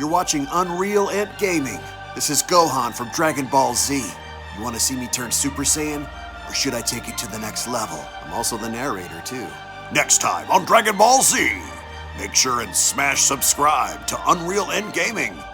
You're watching UnrealEntGaming. This is Gohan from Dragon Ball Z. You want to see me turn Super Saiyan? Or should I take it to the next level? I'm also the narrator, too. Next time on Dragon Ball Z, make sure and smash subscribe to UnrealEntGaming.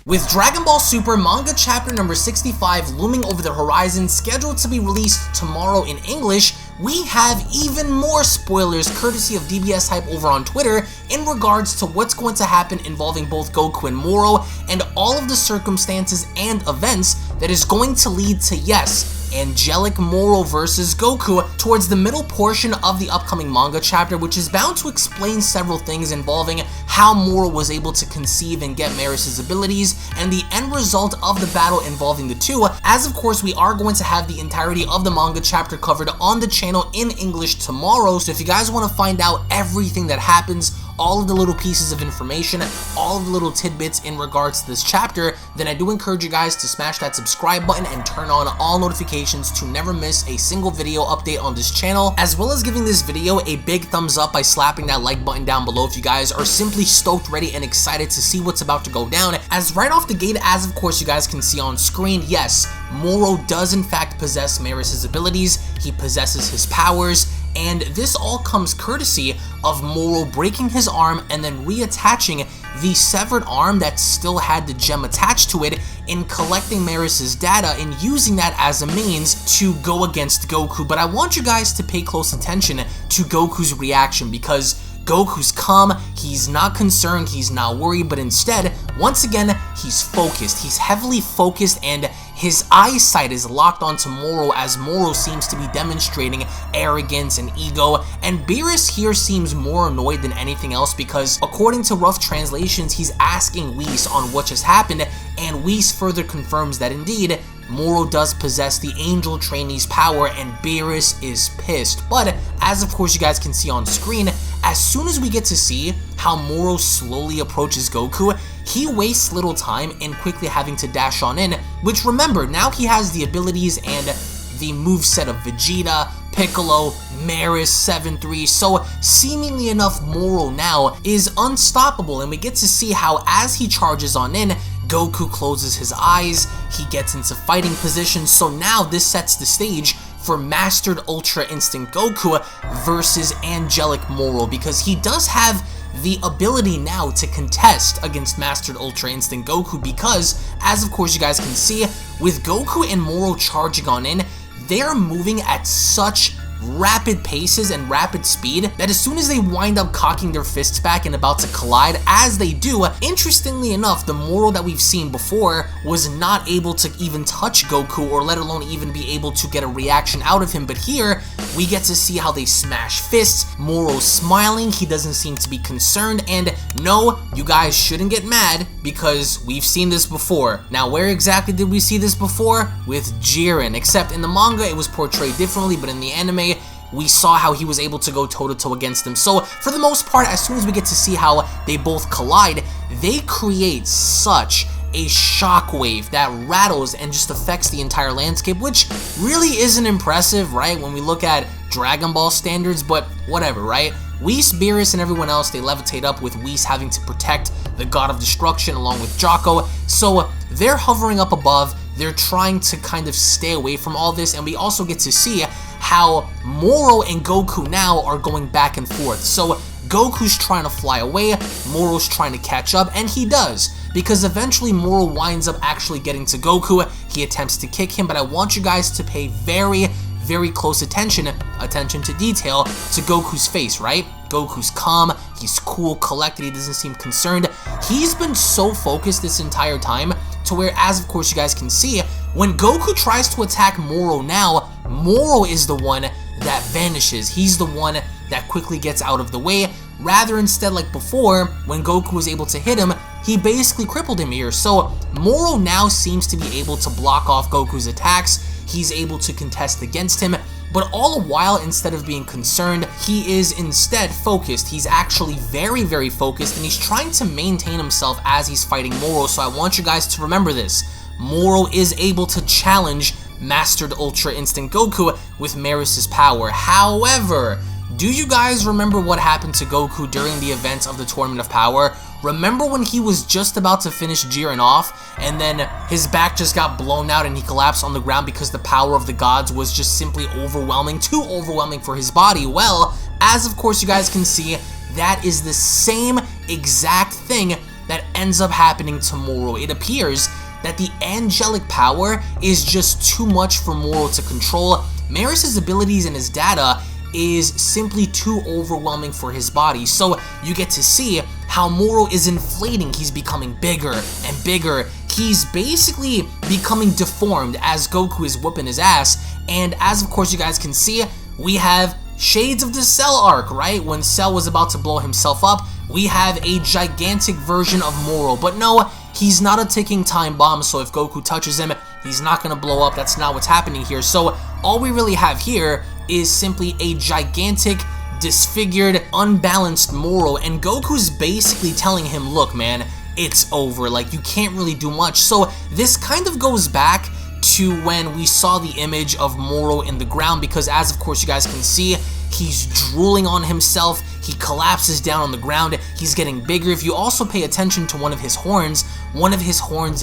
With Dragon Ball Super Manga Chapter number 65 looming over the horizon, scheduled to be released tomorrow in English, we have even more spoilers courtesy of DBS Hype over on Twitter in regards to what's going to happen involving both Goku and Moro and all of the circumstances and events that is going to lead to, yes, angelic Moro versus Goku towards the middle portion of the upcoming manga chapter, which is bound to explain several things involving how Moro was able to conceive and get Maris' abilities and the end result of the battle involving the two, as of course we are going to have the entirety of the manga chapter covered on the channel in English tomorrow. So if you guys want to find out everything that happens, all of the little pieces of information, all of the little tidbits in regards to this chapter, then I do encourage you guys to smash that subscribe button and turn on all notifications to never miss a single video update on this channel, as well as giving this video a big thumbs up by slapping that like button down below if you guys are simply stoked, ready, and excited to see what's about to go down. As right off the gate, as of course you guys can see on screen, yes, Moro does in fact possess Maris' abilities, he possesses his powers, and this all comes courtesy of Moro breaking his arm and then reattaching the severed arm that still had the gem attached to it in collecting Maris' data and using that as a means to go against Goku. But I want you guys to pay close attention to Goku's reaction, because Goku's calm, he's not concerned, he's not worried, but instead, once again, he's focused. He's heavily focused and his eyesight is locked onto Moro as Moro seems to be demonstrating arrogance and ego, and Beerus here seems more annoyed than anything else because according to rough translations, he's asking Whis on what just happened, and Whis further confirms that indeed, Moro does possess the angel trainee's power and Beerus is pissed. But as of course you guys can see on screen, as soon as we get to see how Moro slowly approaches Goku, he wastes little time in quickly having to dash on in, which remember, now he has the abilities and the moveset of Vegeta, Piccolo, Maris, 7-3, so seemingly enough Moro now is unstoppable, and we get to see how as he charges on in, Goku closes his eyes, he gets into fighting position, so now this sets the stage for Mastered Ultra Instinct Goku versus Angelic Moro, because he does have the ability now to contest against Mastered Ultra Instinct Goku, because, as of course you guys can see, with Goku and Moro charging on in, they're moving at such rapid paces and rapid speed that as soon as they wind up cocking their fists back and about to collide, as they do, interestingly enough, the Moro that we've seen before was not able to even touch Goku or let alone even be able to get a reaction out of him, but here we get to see how they smash fists. Moro's smiling, he doesn't seem to be concerned, and no, you guys shouldn't get mad because we've seen this before. Now where exactly did we see this before? With Jiren, except in the manga it was portrayed differently, but in the anime we saw how he was able to go toe-to-toe against him. So for the most part, as soon as we get to see how they both collide, they create such a shockwave that rattles and just affects the entire landscape, which really isn't impressive, right, when we look at Dragon Ball standards, but whatever, right? Whis, Beerus, and everyone else, they levitate up with Whis having to protect the God of Destruction along with Jocko, so they're hovering up above, they're trying to kind of stay away from all this, and we also get to see how Moro and Goku now are going back and forth. So Goku's trying to fly away, Moro's trying to catch up, and he does, because eventually Moro winds up actually getting to Goku. He attempts to kick him, but I want you guys to pay very, very close attention to detail to Goku's face, right? Goku's calm, he's cool, collected, he doesn't seem concerned. He's been so focused this entire time to where, as of course you guys can see, when Goku tries to attack Moro now, Moro is the one that vanishes. He's the one that quickly gets out of the way, rather instead like before, when Goku was able to hit him, he basically crippled him here. So Moro now seems to be able to block off Goku's attacks, he's able to contest against him, but all the while, instead of being concerned, he is instead focused. He's actually very, very focused, and he's trying to maintain himself as he's fighting Moro. So I want you guys to remember this. Moro is able to challenge Mastered Ultra Instinct Goku with Maris's power. However, do you guys remember what happened to Goku during the events of the Tournament of Power? Remember when he was just about to finish Jiren off, and then his back just got blown out and he collapsed on the ground because the power of the gods was just simply overwhelming, too overwhelming for his body? Well, as of course you guys can see, that is the same exact thing that ends up happening to Moro. It appears that the angelic power is just too much for Moro to control. Maris's abilities and his data is simply too overwhelming for his body. So you get to see how Moro is inflating. He's becoming bigger and bigger. He's basically becoming deformed as Goku is whooping his ass. And as of course you guys can see, we have shades of the Cell arc, right? When Cell was about to blow himself up, we have a gigantic version of Moro. But no, he's not a ticking time bomb, so if Goku touches him, he's not gonna blow up. That's not what's happening here. So all we really have here is simply a gigantic, disfigured, unbalanced Moro, and Goku's basically telling him, look man, it's over, like you can't really do much. So this kind of goes back to when we saw the image of Moro in the ground, because as of course you guys can see, he's drooling on himself, he collapses down on the ground, he's getting bigger. If you also pay attention to one of his horns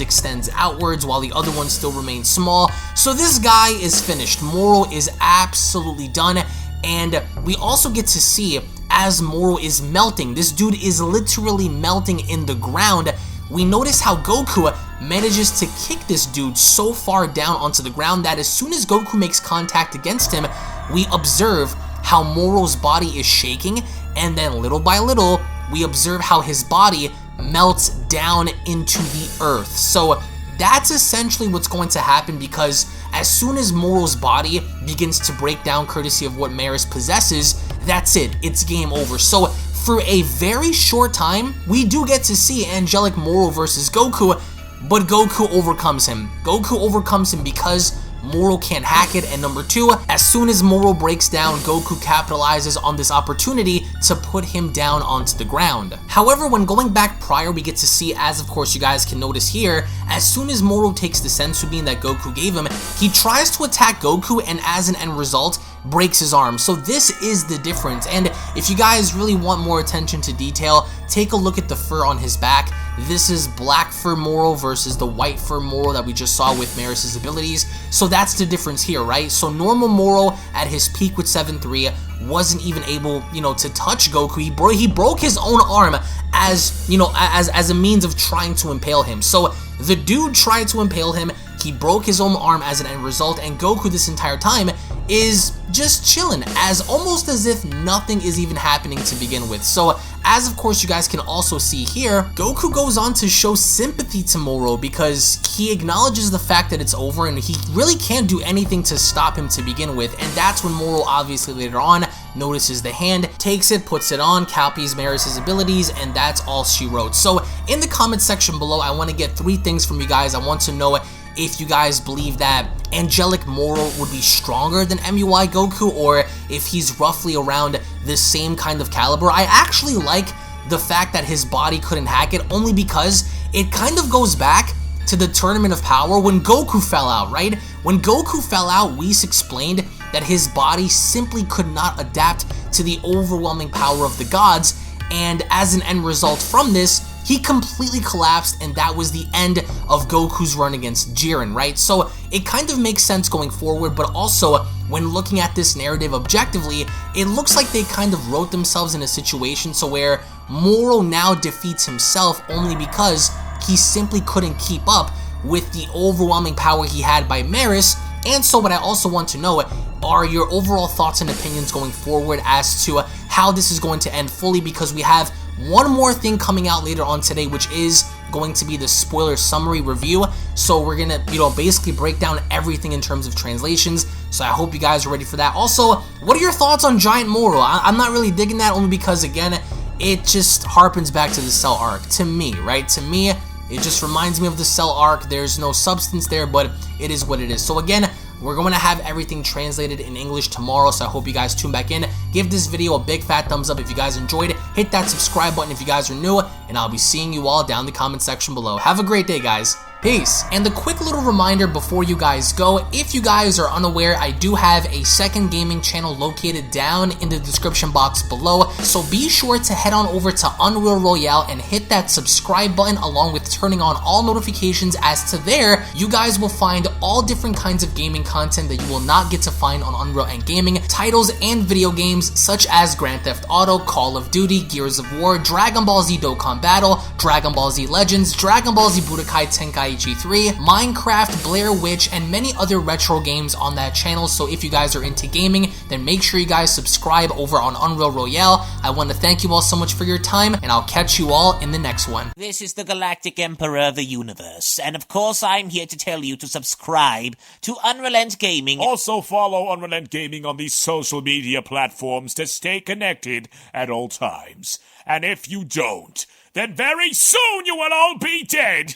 extends outwards while the other one still remains small. So this guy is finished. Moro is absolutely done, and we also get to see as Moro is melting, this dude is literally melting in the ground. We notice how Goku manages to kick this dude so far down onto the ground that as soon as Goku makes contact against him, we observe how Moro's body is shaking, and then little by little, we observe how his body melts down into the earth. So that's essentially what's going to happen, because as soon as Moro's body begins to break down courtesy of what Maris possesses, that's it, it's game over. So for a very short time, we do get to see Angelic Moro versus Goku, but Goku overcomes him. Goku overcomes him because Moro can't hack it, and number two, as soon as Moro breaks down, Goku capitalizes on this opportunity to put him down onto the ground. However, when going back prior, we get to see, as of course you guys can notice here, as soon as Moro takes the Senzu bean that Goku gave him, he tries to attack Goku, and as an end result, breaks his arm. So this is the difference, and if you guys really want more attention to detail, take a look at the fur on his back. This is black fur Moro versus the white fur Moro that we just saw with Maris's abilities. So that's the difference here, right? So normal Moro at his peak with 7-3 wasn't even able, to touch Goku. He broke his own arm as, as a means of trying to impale him. So the dude tried to impale him, he broke his own arm as an end result, and Goku this entire time is just chilling, almost as if nothing is even happening to begin with. So as of course you guys can also see here, Goku goes on to show sympathy to Moro because he acknowledges the fact that it's over and he really can't do anything to stop him to begin with, and that's when Moro obviously later on notices the hand, takes it, puts it on, copies Maris's abilities, and that's all she wrote. So in the comment section below, I want to get 3 things from you guys. I want to know if you guys believe that Angelic Moro would be stronger than MUI Goku, or if he's roughly around the same kind of caliber. I actually like the fact that his body couldn't hack it, only because it kind of goes back to the Tournament of Power when Goku fell out, right? When Goku fell out, Whis explained that his body simply could not adapt to the overwhelming power of the gods, and as an end result from this, he completely collapsed, and that was the end of Goku's run against Jiren, right? So it kind of makes sense going forward, but also when looking at this narrative objectively, it looks like they kind of wrote themselves in a situation so where Moro now defeats himself only because he simply couldn't keep up with the overwhelming power he had by Maris. And so what I also want to know are your overall thoughts and opinions going forward as to how this is going to end fully, because we have one more thing coming out later on today, which is going to be the spoiler summary review. So we're gonna, basically break down everything in terms of translations. So I hope you guys are ready for that. Also, what are your thoughts on Giant Moro? I'm not really digging that, only because, again, it just harpens back to the Cell arc to me, right? To me, it just reminds me of the Cell arc. There's no substance there, but it is what it is. So again, We're going to have everything translated in English tomorrow, so I hope you guys tune back in. Give this video a big fat thumbs up if you guys enjoyed it. Hit that subscribe button if you guys are new, and I'll be seeing you all down in the comment section below. Have a great day, guys. Peace. And a quick little reminder before you guys go, if you guys are unaware, I do have a second gaming channel located down in the description box below, so be sure to head on over to Unreal Royale and hit that subscribe button along with turning on all notifications, as to there, you guys will find all different kinds of gaming content that you will not get to find on UnrealEntGaming, titles and video games such as Grand Theft Auto, Call of Duty, Gears of War, Dragon Ball Z Dokkan Battle, Dragon Ball Z Legends, Dragon Ball Z Budokai Tenkaichi 3, Minecraft, Blair Witch, and many other retro games on that channel. So if you guys are into gaming, then make sure you guys subscribe over on Unreal Royale. I want to thank you all so much for your time, and I'll catch you all in the next one. This is the Galactic Emperor of the Universe, and of course I'm here to tell you to subscribe to UnrealEntGaming. Also follow UnrealEntGaming on these social media platforms to stay connected at all times. And if you don't, then very soon you will all be dead!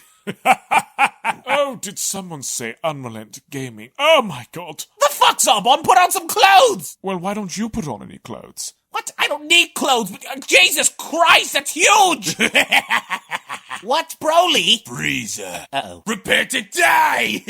Oh, did someone say UnrealEntGaming? Oh my god. The fuck's up, on? Put on some clothes! Well, why don't you put on any clothes? What? I don't need clothes. Jesus Christ, that's huge! What, Broly? Freezer. Uh-oh. Prepare to die!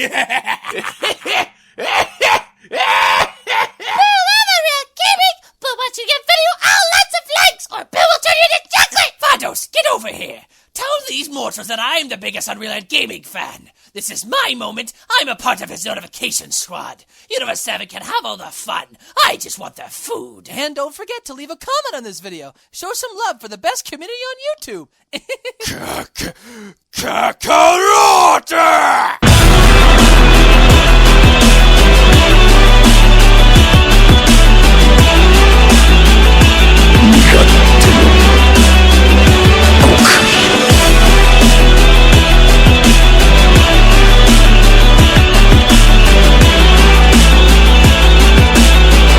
But once you get video, lots of likes, or Bill will turn you into chocolate! Vados, get over here! Tell these mortals that I'm the biggest UnrealEntGaming fan. This is my moment. I'm a part of his notification squad. Universe 7 can have all the fun. I just want the food. And don't forget to leave a comment on this video. Show some love for the best community on YouTube. Kakarota!